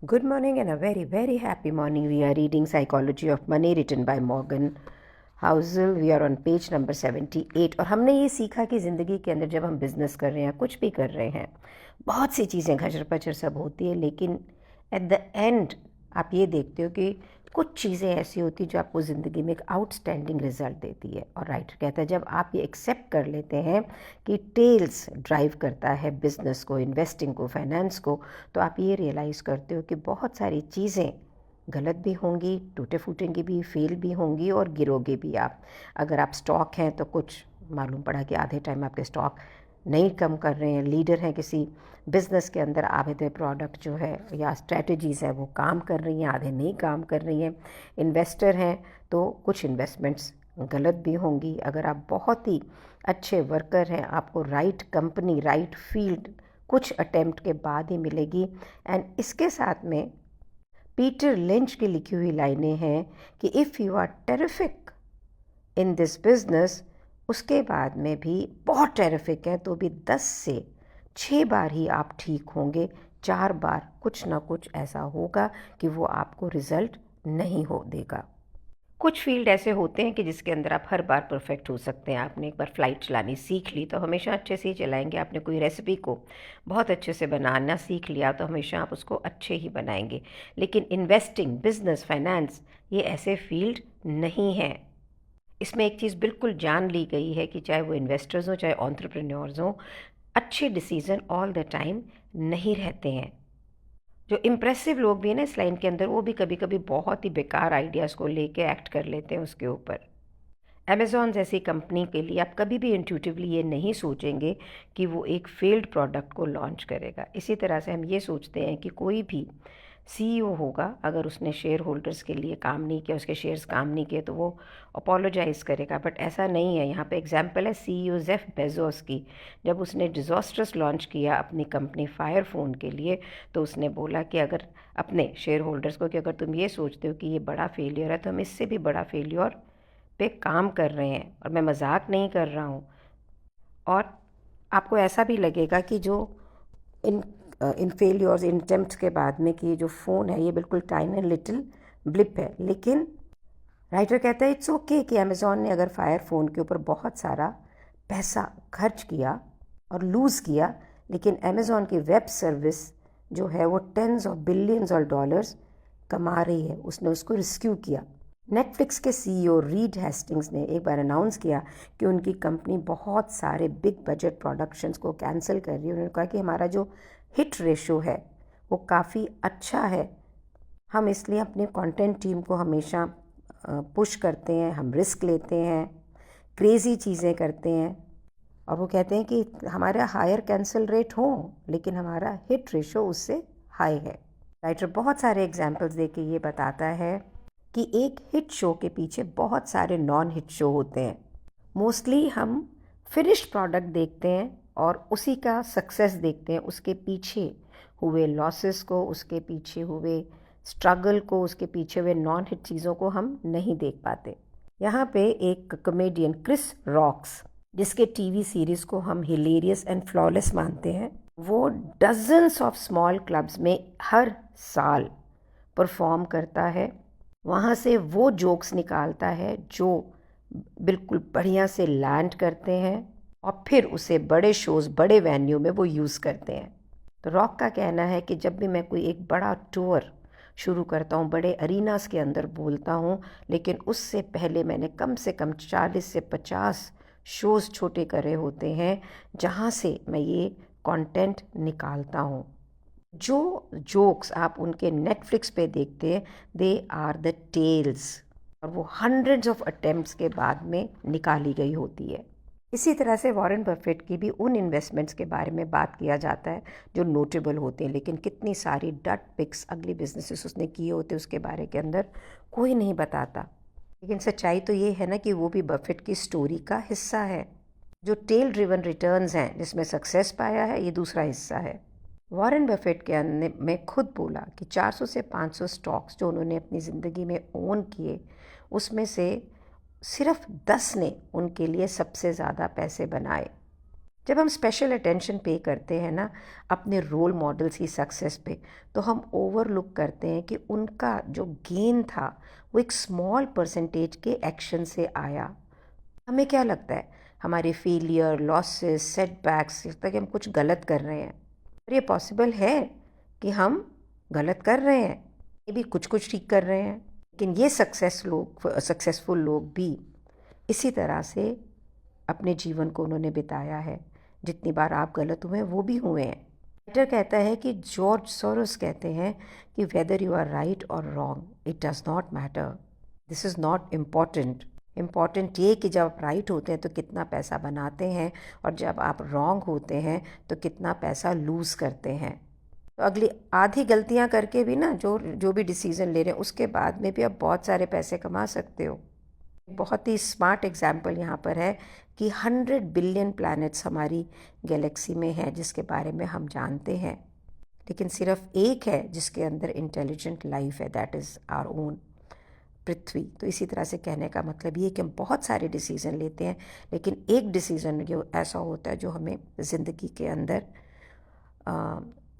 Good morning and a very, very happy morning. We are reading Psychology of Money written by Morgan Housel. We are on page number 78 और हमने ये सीखा कि ज़िंदगी के अंदर जब हम बिज़नेस कर रहे हैं कुछ भी कर रहे हैं बहुत सी चीज़ें घचर पचर सब होती है, लेकिन एट द एंड आप ये देखते हो कि कुछ चीज़ें ऐसी होती जो आपको ज़िंदगी में एक आउटस्टैंडिंग रिजल्ट देती है। और राइटर कहता है जब आप ये एक्सेप्ट कर लेते हैं कि टेल्स ड्राइव करता है बिज़नेस को, इन्वेस्टिंग को, फाइनेंस को, तो आप ये रियलाइज़ करते हो कि बहुत सारी चीज़ें गलत भी होंगी, टूटे फूटेंगी भी, फेल भी होंगी और गिरोगे भी आप। अगर आप स्टॉक हैं तो कुछ मालूम पड़ा कि आधे टाइम आपके स्टॉक नहीं कम कर रहे हैं, लीडर हैं किसी बिज़नेस के अंदर, आधे प्रोडक्ट जो है या स्ट्रेटजीज़ है वो काम कर रही हैं, आधे नहीं काम कर रही हैं। इन्वेस्टर हैं तो कुछ इन्वेस्टमेंट्स गलत भी होंगी। अगर आप बहुत ही अच्छे वर्कर हैं, आपको राइट कंपनी, राइट फील्ड कुछ अटेम्प्ट के बाद ही मिलेगी। एंड इसके साथ में पीटर लिंच की लिखी हुई लाइनें हैं कि if you are terrific in this business, उसके बाद में भी बहुत टेरिफिक है तो भी 10 से 6 बार ही आप ठीक होंगे, 4 बार कुछ ना कुछ ऐसा होगा कि वो आपको रिजल्ट नहीं हो देगा। कुछ फील्ड ऐसे होते हैं कि जिसके अंदर आप हर बार परफेक्ट हो सकते हैं। आपने एक बार फ्लाइट चलानी सीख ली तो हमेशा अच्छे से ही चलाएंगे। आपने कोई रेसिपी को बहुत अच्छे से बनाना सीख लिया तो हमेशा आप उसको अच्छे ही बनाएंगे। लेकिन इन्वेस्टिंग, बिजनेस, फाइनेंस ये ऐसे फील्ड नहीं हैं। इसमें एक चीज़ बिल्कुल जान ली गई है कि चाहे वो इन्वेस्टर्स हों, चाहे एंटरप्रेन्योर्स हों, अच्छे डिसीजन ऑल द टाइम नहीं रहते हैं। जो इम्प्रेसिव लोग भी हैं ना इस लाइन के अंदर, वो भी कभी कभी बहुत ही बेकार आइडियाज़ को लेके एक्ट कर लेते हैं उसके ऊपर। अमेज़ॉन जैसी कंपनी के लिए आप कभी भी इंट्यूटिवली ये नहीं सोचेंगे कि वो एक फेल्ड प्रोडक्ट को लॉन्च करेगा। इसी तरह से हम ये सोचते हैं कि कोई भी सीईओ होगा, अगर उसने शेयर होल्डर्स के लिए काम नहीं किया, उसके शेयर्स काम नहीं किए, तो वो अपोलोजाइज़ करेगा। बट ऐसा नहीं है। यहाँ पे एग्जांपल है सीईओ जेफ बेजोस की। जब उसने डिज़ास्ट्रस लॉन्च किया अपनी कंपनी फायर फ़ोन के लिए, तो उसने बोला कि अगर अपने शेयर होल्डर्स को कि अगर तुम ये सोचते हो कि ये बड़ा फेलियर है तो हम इससे भी बड़ा फेलियर पे काम कर रहे हैं, और मैं मजाक नहीं कर रहा हूँ। और आपको ऐसा भी लगेगा कि जो इन इन फेलियर्स, इन अटेम्प्ट्स के बाद में कि जो फ़ोन है ये बिल्कुल टाइनी लिटिल ब्लिप है। लेकिन राइटर कहता है इट्स ओके कि अमेज़ॉन ने अगर फायर फ़ोन के ऊपर बहुत सारा पैसा खर्च किया और लूज़ किया, लेकिन अमेज़ॉन की वेब सर्विस जो है वो टेंस ऑफ बिलियंस और डॉलर्स कमा रही है। उसने उसको रिस्क्यू किया। नेटफ्लिक्स के सीईओ रीड हेस्टिंग्स ने एक बार अनाउंस किया कि उनकी कंपनी बहुत सारे बिग बजट प्रोडक्शंस को कैंसिल कर रही है। उन्होंने कहा कि हमारा जो हिट रेशो है वो काफ़ी अच्छा है, हम इसलिए अपनी कंटेंट टीम को हमेशा पुश करते हैं, हम रिस्क लेते हैं, क्रेज़ी चीज़ें करते हैं। और वो कहते हैं कि हमारा हायर कैंसिल रेट हो लेकिन हमारा हिट रेशो उससे हाई है। राइटर बहुत सारे एग्जाम्पल्स दे के ये बताता है कि एक हिट शो के पीछे बहुत सारे नॉन हिट शो होते हैं। मोस्टली हम फिनिश्ड प्रोडक्ट देखते हैं और उसी का सक्सेस देखते हैं। उसके पीछे हुए लॉसेस को, उसके पीछे हुए स्ट्रगल को, उसके पीछे हुए नॉन हिट चीज़ों को हम नहीं देख पाते। यहाँ पे एक कॉमेडियन क्रिस रॉक्स, जिसके टीवी सीरीज़ को हम हिलेरियस एंड फ्लॉलेस मानते हैं, वो डजन्स ऑफ स्मॉल क्लब्स में हर साल परफॉर्म करता है। वहाँ से वो जोक्स निकालता है जो बिल्कुल बढ़िया से लैंड करते हैं और फिर उसे बड़े शोज़, बड़े वेन्यू में वो यूज़ करते हैं। तो रॉक का कहना है कि जब भी मैं कोई एक बड़ा टूर शुरू करता हूँ, बड़े अरीनास के अंदर बोलता हूँ, लेकिन उससे पहले मैंने कम से कम 40 से 50 शोज़ छोटे करे होते हैं जहाँ से मैं ये कंटेंट निकालता हूँ। जो जोक्स आप उनके नेटफ्लिक्स पे देखते हैं, दे आर द टेल्स, और वो हंड्रेड्स ऑफ अटेम्प्ट्स के बाद में निकाली गई होती है। इसी तरह से वॉरेन बफेट की भी उन इन्वेस्टमेंट्स के बारे में बात किया जाता है जो नोटेबल होते हैं, लेकिन कितनी सारी डट पिक्स अगली बिजनेसेस उसने किए होते हैं उसके बारे के अंदर कोई नहीं बताता। लेकिन सच्चाई तो ये है ना कि वो भी बफेट की स्टोरी का हिस्सा है। जो टेल ड्रिवन रिटर्न्स हैं जिसमें सक्सेस पाया है, ये दूसरा हिस्सा है। वॉरेन बफेट के में खुद बोला कि 400 से 500 स्टॉक्स जो उन्होंने अपनी ज़िंदगी में ओन किए, उसमें से सिर्फ 10 ने उनके लिए सबसे ज़्यादा पैसे बनाए। जब हम स्पेशल अटेंशन पे करते हैं ना अपने रोल मॉडल्स की सक्सेस पे, तो हम ओवरलुक करते हैं कि उनका जो गेन था वो एक स्मॉल परसेंटेज के एक्शन से आया। हमें क्या लगता है हमारे फेलियर, लॉसेस, सेटबैक्स, लगता है कि हम कुछ गलत कर रहे हैं। और ये पॉसिबल है कि हम गलत कर रहे हैं, ये भी कुछ कुछ ठीक कर रहे हैं। लेकिन ये सक्सेसफुल लोग भी इसी तरह से अपने जीवन को उन्होंने बिताया है। जितनी बार आप गलत हुए हैं वो भी हुए हैं। राइटर कहता है कि जॉर्ज सोरोस कहते हैं कि वेदर यू आर राइट और wrong it does not matter, this is not important. Important ये कि जब आप राइट होते हैं तो कितना पैसा बनाते हैं, और जब आप रॉन्ग होते हैं तो कितना पैसा लूज़ करते हैं। तो अगली आधी गलतियां करके भी ना जो जो भी डिसीज़न ले रहे हैं उसके बाद में भी आप बहुत सारे पैसे कमा सकते हो। बहुत ही स्मार्ट एग्जाम्पल यहाँ पर है कि 100 बिलियन प्लैनेट्स हमारी गैलेक्सी में हैं जिसके बारे में हम जानते हैं, लेकिन सिर्फ एक है जिसके अंदर इंटेलिजेंट लाइफ है, दैट इज़ आवर ओन पृथ्वी। तो इसी तरह से कहने का मतलब ये कि हम बहुत सारे डिसीज़न लेते हैं, लेकिन एक डिसीज़न जो ऐसा होता है जो हमें ज़िंदगी के अंदर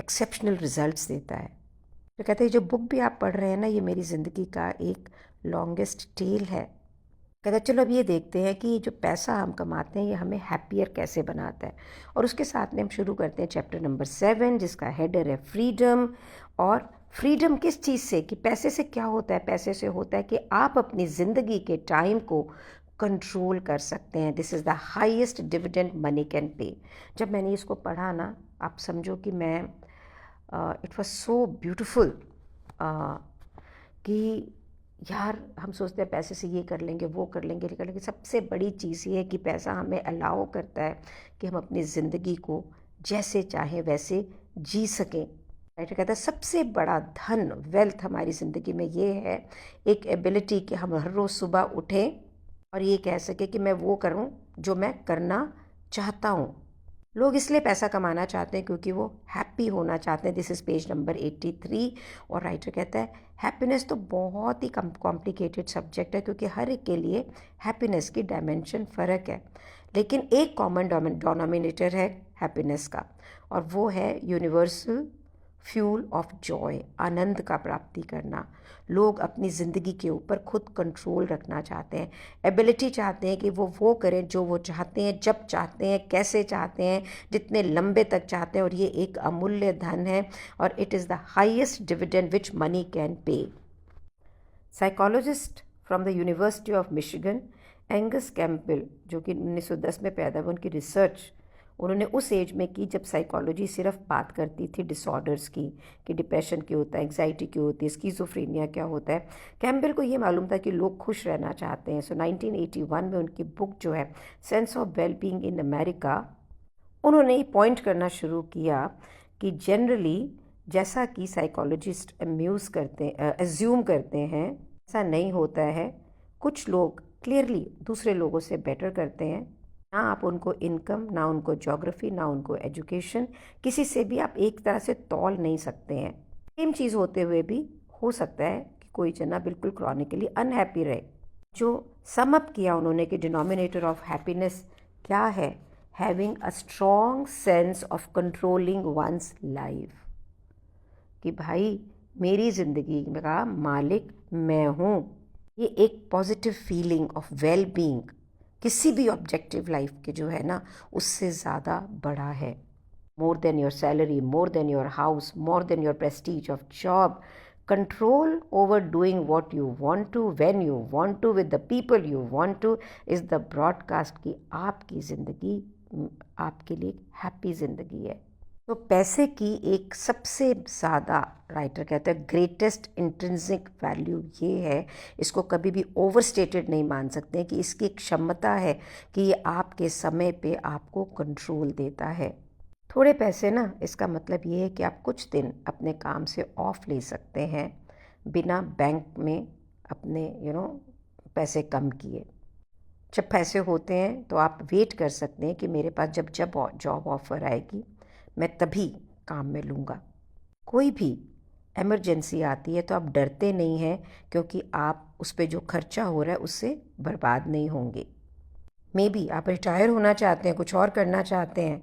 एक्सेप्शनल रिजल्ट्स देता है। तो कहते हैं जो बुक भी आप पढ़ रहे हैं ना, ये मेरी ज़िंदगी का एक लॉन्गेस्ट टेल है। कहते हैं चलो अब ये देखते हैं कि जो पैसा हम कमाते हैं ये हमें हैप्पियर कैसे बनाता है। और उसके साथ में हम शुरू करते हैं चैप्टर नंबर 7 जिसका हेडर है फ्रीडम। और फ्रीडम किस चीज़ से, कि पैसे से क्या होता है? पैसे से होता है कि आप अपनी ज़िंदगी के टाइम को कंट्रोल कर सकते हैं। This is the highest dividend money can pay. जब मैंने इसको पढ़ा ना, आप समझो कि मैं इट वॉज सो ब्यूटिफुल कि यार हम सोचते हैं पैसे से ये कर लेंगे वो कर लेंगे, लेकिन सबसे बड़ी चीज़ ये है कि पैसा हमें अलाउ करता है कि हम अपनी ज़िंदगी को जैसे चाहें वैसे जी सकें। राइटर कहता है सबसे बड़ा धन, वेल्थ हमारी ज़िंदगी में ये है, एक एबिलिटी कि हम हर रोज़ सुबह उठें और ये कह सके कि मैं वो करूं जो मैं करना चाहता हूं। लोग इसलिए पैसा कमाना चाहते हैं क्योंकि वो हैप्पी होना चाहते हैं। This is page number 83। और राइटर कहता है हैप्पीनेस तो बहुत ही कॉम्प्लिकेटेड सब्जेक्ट है, क्योंकि हर एक के लिए हैप्पीनेस की डायमेंशन फ़र्क है, लेकिन एक कॉमन डिनोमिनेटर है हैप्पीनेस का, और वो है यूनिवर्सल फ्यूल ऑफ जॉय, आनंद का प्राप्ति करना। लोग अपनी ज़िंदगी के ऊपर खुद कंट्रोल रखना चाहते हैं, एबिलिटी चाहते हैं कि वो करें जो वो चाहते हैं, जब चाहते हैं, कैसे चाहते हैं, जितने लंबे तक चाहते हैं। और ये एक अमूल्य धन है, और it is the highest dividend which money can pay. Psychologist from the university of Michigan Angus Campbell, जो कि 1910 में पैदा हुए, उनकी रिसर्च उन्होंने उस एज में की जब साइकोलॉजी सिर्फ बात करती थी डिसऑर्डर्स की, कि डिप्रेशन क्यों होता है, एंग्जाइटी क्यों होती है, स्किज़ोफ्रेनिया क्या होता है। कैम्पबेल को ये मालूम था कि लोग खुश रहना चाहते हैं। सो 1981 में उनकी बुक जो है sense of well being in America, उन्होंने पॉइंट करना शुरू किया कि जनरली जैसा कि साइकोलॉजिस्ट एज्यूम करते हैं ऐसा नहीं होता है। कुछ लोग क्लियरली दूसरे लोगों से बेटर करते हैं। ना आप उनको इनकम, ना उनको ज्योग्राफी, ना उनको एजुकेशन, किसी से भी आप एक तरह से तौल नहीं सकते हैं। सेम चीज़ होते हुए भी हो सकता है कि कोई जना बिल्कुल क्रॉनिकली अनहैप्पी रहे। जो सम अप किया उन्होंने कि डिनोमिनेटर ऑफ हैप्पीनेस क्या है, having a strong sense of controlling one's life, कि भाई मेरी ज़िंदगी का मालिक मैं हूँ। ये एक positive feeling of well being किसी भी ऑब्जेक्टिव लाइफ के जो है ना उससे ज़्यादा बड़ा है। More than your salary, more than your house, more than your prestige of job, control over doing what you want to when you want to with the people you want to is the broadcast की आपकी ज़िंदगी आपके लिए happy ज़िंदगी है। तो पैसे की एक सबसे ज़्यादा, राइटर कहते हैं ग्रेटेस्ट इंट्रिंसिक वैल्यू ये है, इसको कभी भी ओवरस्टेटेड नहीं मान सकते, कि इसकी एक क्षमता है कि ये आपके समय पे आपको कंट्रोल देता है। थोड़े पैसे ना, इसका मतलब ये है कि आप कुछ दिन अपने काम से ऑफ ले सकते हैं बिना बैंक में अपने पैसे कम किए। जब पैसे होते हैं तो आप वेट कर सकते हैं कि मेरे पास जब जब जॉब ऑफ़र आएगी मैं तभी काम में लूँगा। कोई भी इमरजेंसी आती है तो आप डरते नहीं हैं, क्योंकि आप उस पर जो खर्चा हो रहा है उससे बर्बाद नहीं होंगे। मे बी आप रिटायर होना चाहते हैं, कुछ और करना चाहते हैं,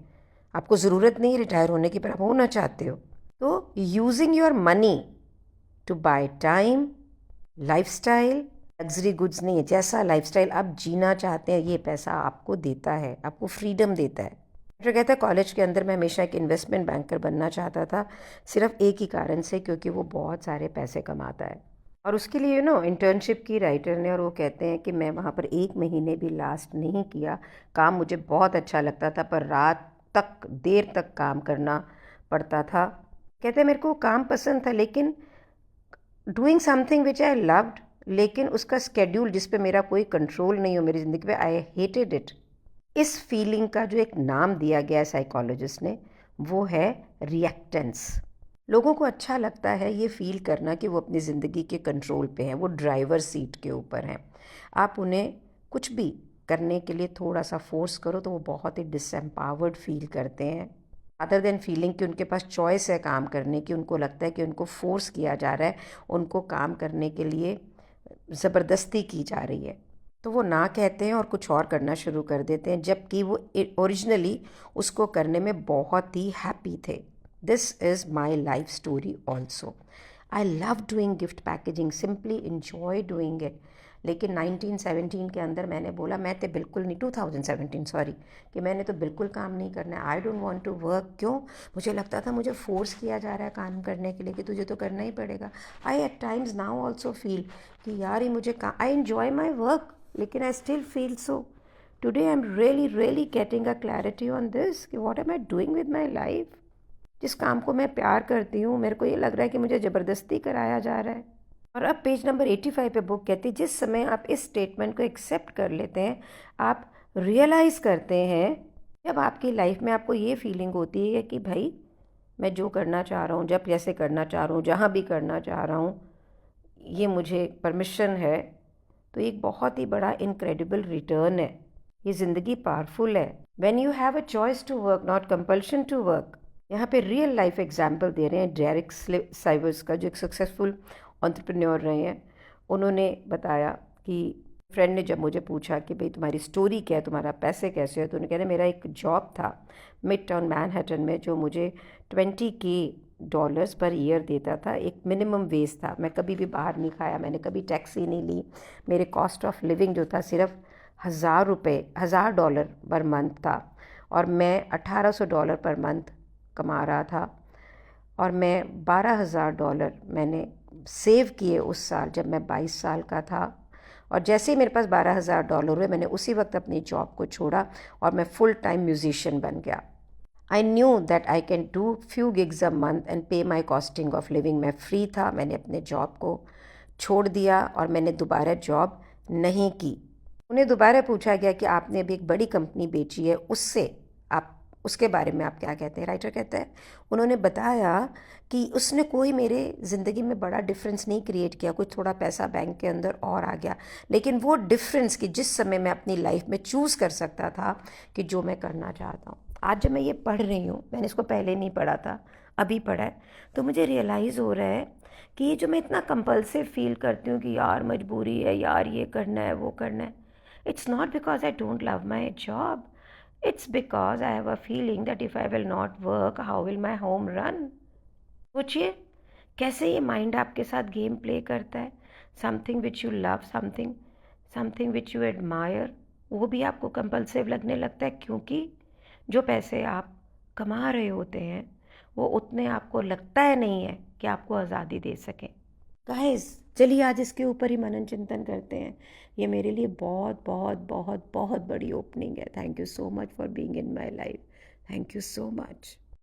आपको ज़रूरत नहीं रिटायर होने की, पर आप होना चाहते हो। तो using your money to buy time, lifestyle, luxury goods नहीं है, जैसा लाइफस्टाइल आप जीना चाहते हैं ये पैसा आपको देता है, आपको फ्रीडम देता है। डॉक्टर कहता है कॉलेज के अंदर मैं हमेशा एक इन्वेस्टमेंट बैंकर बनना चाहता था, सिर्फ एक ही कारण से, क्योंकि वो बहुत सारे पैसे कमाता है। और उसके लिए इंटर्नशिप की राइटर ने, और वो कहते हैं कि मैं वहाँ पर 1 महीने भी लास्ट नहीं किया। काम मुझे बहुत अच्छा लगता था, पर रात तक देर तक काम करना पड़ता था। कहते हैं मेरे को काम पसंद था, लेकिन doing something which I loved, लेकिन उसका स्केड्यूल जिस पे मेरा कोई कंट्रोल नहीं हो मेरी ज़िंदगी पे, आई हेटेड इट। इस फीलिंग का जो एक नाम दिया गया है साइकोलॉजिस्ट ने, वो है रिएक्टेंस। लोगों को अच्छा लगता है ये फील करना कि वो अपनी ज़िंदगी के कंट्रोल पे हैं, वो ड्राइवर सीट के ऊपर हैं। आप उन्हें कुछ भी करने के लिए थोड़ा सा फोर्स करो तो वो बहुत ही डिसएम्पावर्ड फील करते हैं, अदर देन फीलिंग कि उनके पास चॉइस है काम करने की। उनको लगता है कि उनको फोर्स किया जा रहा है, उनको काम करने के लिए ज़बरदस्ती की जा रही है, तो वो ना कहते हैं और कुछ और करना शुरू कर देते हैं, जबकि वो ओरिजिनली उसको करने में बहुत ही हैप्पी थे। This is my life story also. I love doing gift packaging, simply enjoy doing it. लेकिन 1917 के अंदर मैंने बोला, मैं तो बिल्कुल नहीं, 2017 सॉरी, कि मैंने तो बिल्कुल काम नहीं करना है, I don't want to work. क्यों? मुझे लगता था मुझे फोर्स किया जा रहा है काम करने के लिए, कि तुझे तो करना ही पड़ेगा। I at times now also feel कि यार ये मुझे आई एन्जॉय माई वर्क, लेकिन I still feel so. Today I am really really getting a clarity on this कि what am I doing with my life. जिस काम को मैं प्यार करती हूँ, मेरे को ये लग रहा है कि मुझे ज़बरदस्ती कराया जा रहा है। और अब पेज नंबर 85 पे बुक कहती है, जिस समय आप इस स्टेटमेंट को एक्सेप्ट कर लेते हैं, आप रियलाइज़ करते हैं, जब आपकी लाइफ में आपको ये फीलिंग होती है कि भाई मैं जो करना चाह रहा हूँ, जब जैसे करना चाह रहा हूँ, जहाँ भी करना चाह रहा हूँ, ये मुझे परमिशन है, तो एक बहुत ही बड़ा इनक्रेडिबल रिटर्न है। ये ज़िंदगी पावरफुल है when you have a choice to work, not compulsion to work. यहाँ पे रियल लाइफ एग्जाम्पल दे रहे हैं डेरिक साइवर्स का, जो एक सक्सेसफुल एंटरप्रेन्योर रहे हैं। उन्होंने बताया कि फ्रेंड ने जब मुझे पूछा कि भाई तुम्हारी स्टोरी क्या है, तुम्हारा पैसे कैसे है, तो उन्होंने कहना मेरा एक जॉब था मिड टाउन मैनहट्टन में, जो मुझे $20,000 पर ईयर देता था। एक मिनिमम वेज था, मैं कभी भी बाहर नहीं खाया, मैंने कभी टैक्सी नहीं ली, मेरे कॉस्ट ऑफ लिविंग जो था सिर्फ $1,000 पर मंथ था, और मैं $1,800 पर मंथ कमा रहा था। और मैं $12,000 मैंने सेव किए उस साल जब मैं 22 साल का था। और जैसे ही मेरे पास $12,000 हुए, मैंने उसी वक्त अपनी जॉब को छोड़ा और मैं फुल टाइम म्यूजिशियन बन गया। I knew that I can do few gigs a month and पे माई कॉस्टिंग ऑफ लिविंग। मैं फ्री था, मैंने अपने जॉब को छोड़ दिया और मैंने दोबारा जॉब नहीं की। उन्हें दोबारा पूछा गया कि आपने अभी एक बड़ी कंपनी बेची है, उससे आप उसके बारे में आप क्या कहते हैं? राइटर कहता है उन्होंने बताया कि उसने कोई मेरे ज़िंदगी में बड़ा डिफरेंस नहीं क्रिएट किया, कुछ थोड़ा पैसा बैंक के अंदर और आ गया, लेकिन वो डिफरेंस कि जिस समय मैं अपनी लाइफ में चूज़ कर सकता था कि जो मैं करना चाहता हूँ। आज जब मैं ये पढ़ रही हूँ, मैंने इसको पहले नहीं पढ़ा था, अभी पढ़ा है, तो मुझे रियलाइज़ हो रहा है कि ये जो मैं इतना कंपल्सिव फील करती हूँ कि यार मजबूरी है, यार ये करना है, वो करना है, it's not because I don't love my job. It's because I have a feeling that if I will not work, how will my home run? सोचिए कैसे ये माइंड आपके साथ गेम प्ले करता है। Something which you love, something which you admire, वो भी आपको कंपल्सिव लगने लगता है, क्योंकि जो पैसे आप कमा रहे होते हैं वो उतने आपको लगता है नहीं है कि आपको आज़ादी दे सकें। गाइस चलिए आज इसके ऊपर ही मनन चिंतन करते हैं। ये मेरे लिए बहुत बहुत बहुत बहुत बड़ी ओपनिंग है। Thank you so much for being in my life. Thank you so much.